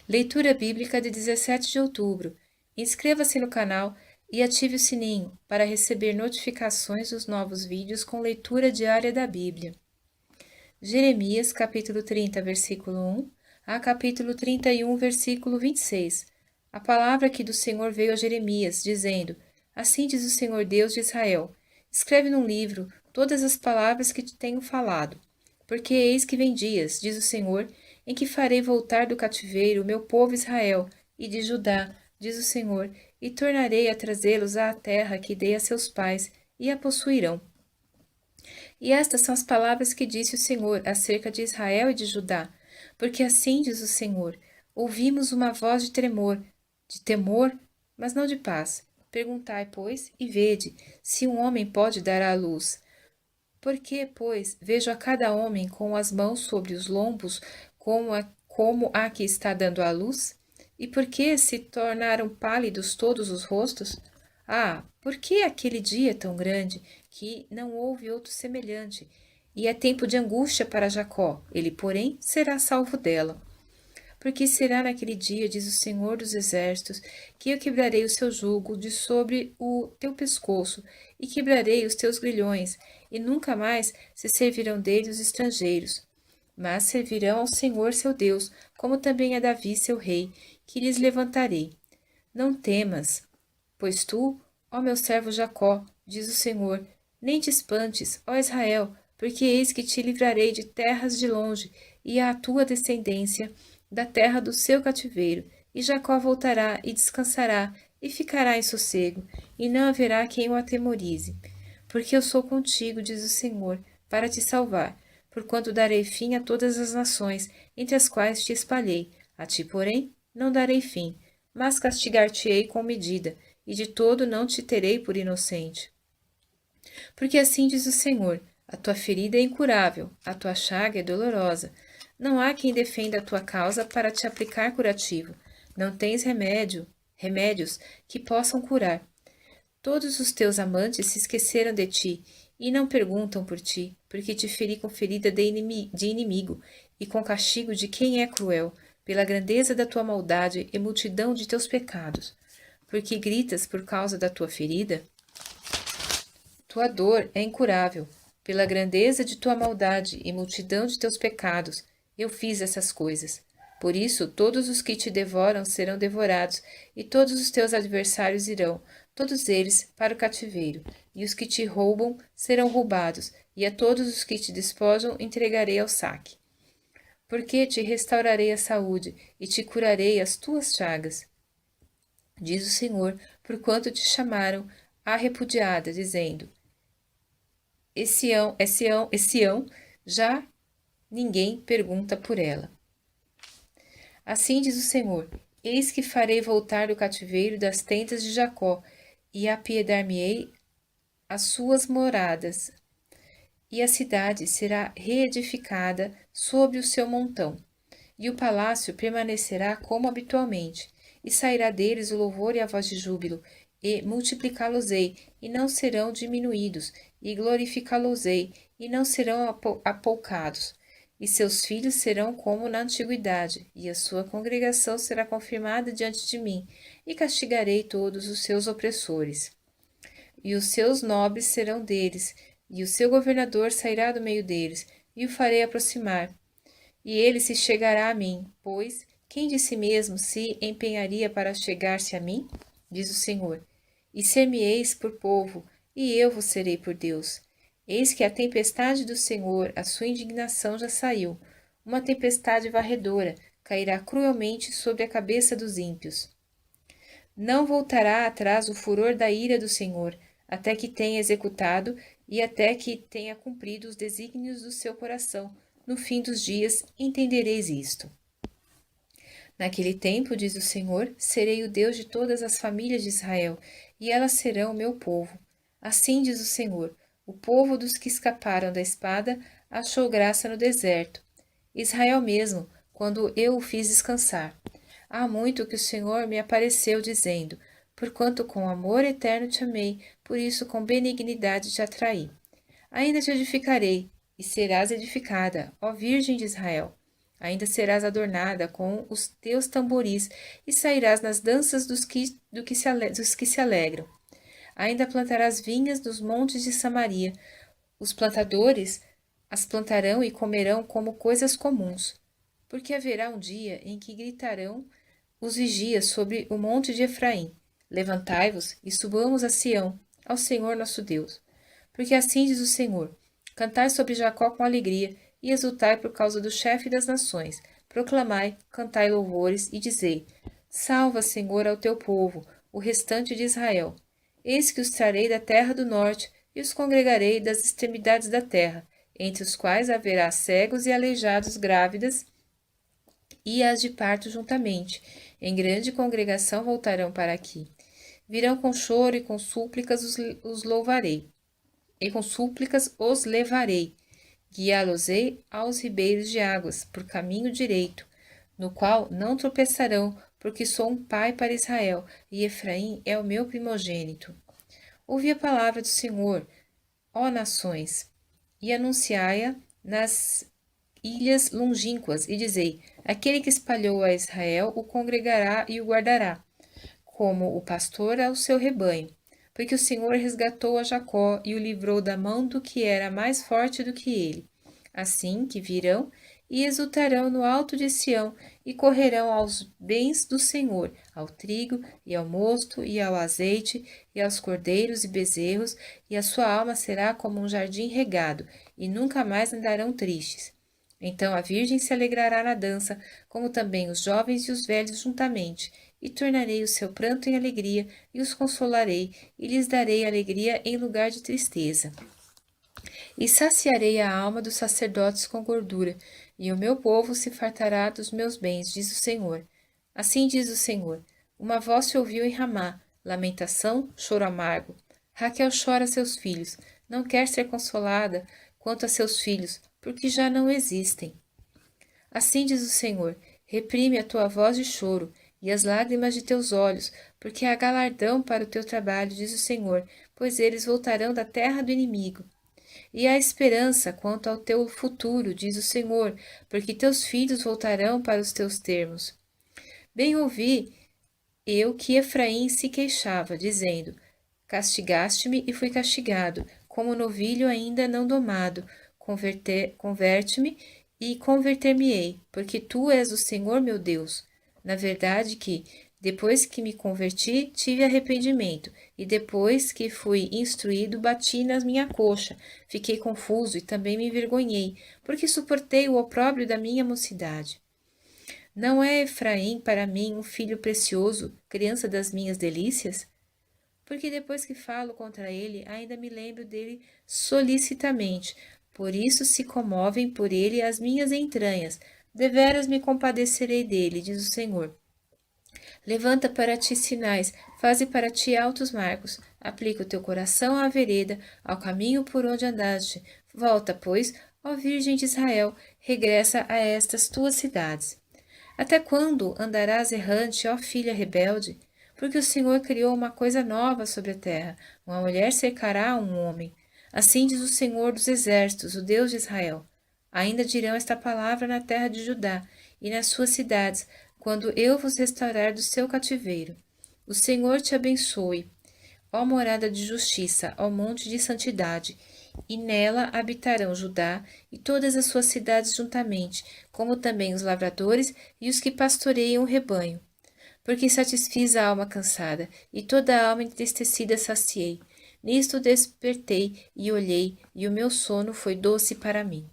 Leitura bíblica de 17 de outubro. Inscreva-se no canal e ative o sininho para receber notificações dos novos vídeos com leitura diária da Bíblia. Jeremias, capítulo 30, versículo 1 a capítulo 31, versículo 26. A palavra que do Senhor veio a Jeremias, dizendo: Assim diz o Senhor Deus de Israel: Escreve num livro todas as palavras que te tenho falado. Porque eis que vem dias, diz o Senhor, em que farei voltar do cativeiro o meu povo Israel, e de Judá, diz o Senhor, e tornarei a trazê-los à terra que dei a seus pais, e a possuirão. E estas são as palavras que disse o Senhor acerca de Israel e de Judá. Porque assim diz o Senhor: Ouvimos uma voz de temor, mas não de paz. Perguntai, pois, e vede, se um homem pode dar à luz. Porque, pois, vejo a cada homem com as mãos sobre os lombos, como a que está dando à luz? E por que se tornaram pálidos todos os rostos? Ah, por que aquele dia é tão grande, que não houve outro semelhante? E é tempo de angústia para Jacó, ele, porém, será salvo dela. Porque será naquele dia, diz o Senhor dos Exércitos, que eu quebrarei o seu jugo de sobre o teu pescoço, e quebrarei os teus grilhões, e nunca mais se servirão dele os estrangeiros. Mas servirão ao Senhor seu Deus, como também a Davi seu rei, que lhes levantarei. Não temas, pois tu, ó meu servo Jacó, diz o Senhor, nem te espantes, ó Israel, porque eis que te livrarei de terras de longe, e à tua descendência da terra do seu cativeiro, e Jacó voltará e descansará, e ficará em sossego, e não haverá quem o atemorize. Porque eu sou contigo, diz o Senhor, para te salvar, porquanto darei fim a todas as nações, entre as quais te espalhei. A ti, porém, não darei fim, mas castigar-te-ei com medida, e de todo não te terei por inocente. Porque assim diz o Senhor: a tua ferida é incurável, a tua chaga é dolorosa. Não há quem defenda a tua causa para te aplicar curativo. Não tens remédios que possam curar. Todos os teus amantes se esqueceram de ti e não perguntam por ti, porque te feri com ferida de inimigo e com castigo de quem é cruel, pela grandeza da tua maldade e multidão de teus pecados. Porque gritas por causa da tua ferida? Tua dor é incurável. Pela grandeza de tua maldade e multidão de teus pecados, eu fiz essas coisas. Por isso, todos os que te devoram serão devorados, e todos os teus adversários irão, todos eles, para o cativeiro. E os que te roubam serão roubados, e a todos os que te despojam entregarei ao saque. Porque te restaurarei a saúde, e te curarei as tuas chagas, diz o Senhor, porquanto te chamaram a repudiada, dizendo: Sião, já ninguém pergunta por ela. Assim diz o Senhor: Eis que farei voltar do cativeiro das tendas de Jacó, e apiedar-me-ei as suas moradas, e a cidade será reedificada sobre o seu montão, e o palácio permanecerá como habitualmente, e sairá deles o louvor e a voz de júbilo, e multiplicá-los-ei, e não serão diminuídos, e glorificá-los-ei, e não serão apoucados. E seus filhos serão como na antiguidade, e a sua congregação será confirmada diante de mim, e castigarei todos os seus opressores. E os seus nobres serão deles, e o seu governador sairá do meio deles, e o farei aproximar. E ele se chegará a mim, pois quem de si mesmo se empenharia para chegar-se a mim? Diz o Senhor. E ser-me-eis por povo, e eu vos serei por Deus. Eis que a tempestade do Senhor, a sua indignação já saiu. Uma tempestade varredora cairá cruelmente sobre a cabeça dos ímpios. Não voltará atrás o furor da ira do Senhor, até que tenha executado e até que tenha cumprido os desígnios do seu coração. No fim dos dias entendereis isto. Naquele tempo, diz o Senhor, serei o Deus de todas as famílias de Israel, e elas serão o meu povo. Assim diz o Senhor, o povo dos que escaparam da espada achou graça no deserto. Israel mesmo, quando eu o fiz descansar. Há muito que o Senhor me apareceu, dizendo: Porquanto com amor eterno te amei, por isso com benignidade te atraí. Ainda te edificarei, e serás edificada, ó Virgem de Israel. Ainda serás adornada com os teus tamboris e sairás nas danças dos que se alegram. Ainda plantarás vinhas nos montes de Samaria. Os plantadores as plantarão e comerão como coisas comuns. Porque haverá um dia em que gritarão os vigias sobre o monte de Efraim: Levantai-vos e subamos a Sião, ao Senhor nosso Deus. Porque assim diz o Senhor: Cantai sobre Jacó com alegria, e exultai por causa do chefe das nações. Proclamai, cantai louvores, e dizei: Salva, Senhor, ao teu povo, o restante de Israel. Eis que os trarei da terra do norte, e os congregarei das extremidades da terra, entre os quais haverá cegos e aleijados, grávidas e as de parto juntamente. Em grande congregação voltarão para aqui. Virão com choro e com súplicas os louvarei. E com súplicas os levarei. Guiá-los-ei aos ribeiros de águas, por caminho direito, no qual não tropeçarão, porque sou um pai para Israel, e Efraim é o meu primogênito. Ouvi a palavra do Senhor, ó nações, e anunciai-a nas ilhas longínquas, e dizei: Aquele que espalhou a Israel o congregará e o guardará, como o pastor ao seu rebanho. Porque o Senhor resgatou a Jacó e o livrou da mão do que era mais forte do que ele. Assim que virão e exultarão no alto de Sião e correrão aos bens do Senhor, ao trigo e ao mosto e ao azeite e aos cordeiros e bezerros, e a sua alma será como um jardim regado, e nunca mais andarão tristes. Então a virgem se alegrará na dança, como também os jovens e os velhos juntamente, e tornarei o seu pranto em alegria, e os consolarei, e lhes darei alegria em lugar de tristeza. E saciarei a alma dos sacerdotes com gordura, e o meu povo se fartará dos meus bens, diz o Senhor. Assim diz o Senhor: uma voz se ouviu em Ramá, lamentação, choro amargo. Raquel chora seus filhos, não quer ser consolada quanto a seus filhos, porque já não existem. Assim diz o Senhor: reprime a tua voz de choro e as lágrimas de teus olhos, porque há galardão para o teu trabalho, diz o Senhor, pois eles voltarão da terra do inimigo. E há esperança quanto ao teu futuro, diz o Senhor, porque teus filhos voltarão para os teus termos. Bem ouvi eu que Efraim se queixava, dizendo: castigaste-me e fui castigado, como novilho ainda não domado. Converte-me e converter-me-ei, porque tu és o Senhor meu Deus. Na verdade que, depois que me converti, tive arrependimento, e depois que fui instruído, bati na minha coxa, fiquei confuso e também me envergonhei, porque suportei o opróbrio da minha mocidade. Não é Efraim para mim um filho precioso, criança das minhas delícias? Porque depois que falo contra ele, ainda me lembro dele solicitamente. Por isso se comovem por ele as minhas entranhas. Deveras me compadecerei dele, diz o Senhor. Levanta para ti sinais, faze para ti altos marcos. Aplica o teu coração à vereda, ao caminho por onde andaste. Volta, pois, ó Virgem de Israel, regressa a estas tuas cidades. Até quando andarás errante, ó filha rebelde? Porque o Senhor criou uma coisa nova sobre a terra. Uma mulher cercará um homem. Assim diz o Senhor dos exércitos, o Deus de Israel. Ainda dirão esta palavra na terra de Judá e nas suas cidades, quando eu vos restaurar do seu cativeiro. O Senhor te abençoe, ó morada de justiça, ó monte de santidade, e nela habitarão Judá e todas as suas cidades juntamente, como também os lavradores e os que pastoreiam o rebanho. Porque satisfiz a alma cansada, e toda a alma entristecida saciei. Nisto despertei e olhei, e o meu sono foi doce para mim.